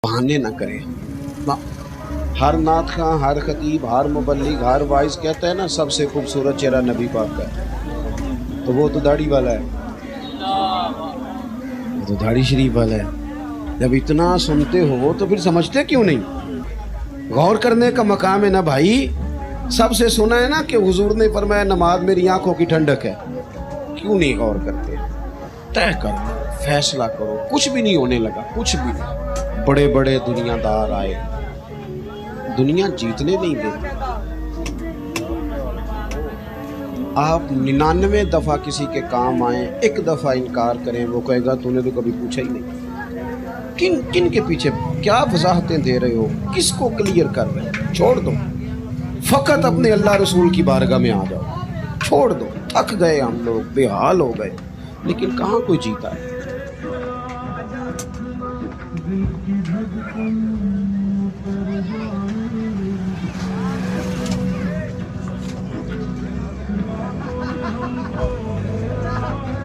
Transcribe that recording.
बहाने ना करें ना। हर नात खां, हर खतीब, हर मुबल्लिग, हर वाइज कहता है ना सबसे खूबसूरत चेहरा नबी पाक का है, तो वो तो दाढ़ी वाला है, वो तो दाढ़ी शरीफ वाला है। जब इतना सुनते हो तो फिर समझते क्यों नहीं? गौर करने का मकाम है ना भाई। सबसे सुना है ना कि हुजूर ने फरमाया नमाज मेरी आंखों की ठंडक है। क्यों नहीं गौर करते? तय करो, फैसला करो। कुछ भी नहीं होने लगा, कुछ भी नहीं। बड़े बड़े दुनियादार आए, दुनिया जीतने नहीं देती। आप 99 दफा किसी के काम आए, एक दफा इनकार करें, वो कहेगा तूने तो कभी पूछा ही नहीं। किन किन के पीछे क्या वजाहतें दे रहे हो, किसको क्लियर कर रहे हो? छोड़ दो, फकत अपने अल्लाह रसूल की बारगाह में आ जाओ। छोड़ दो, थक गए हम लोग, बेहाल हो गए। लेकिन कहाँ कोई जीता है?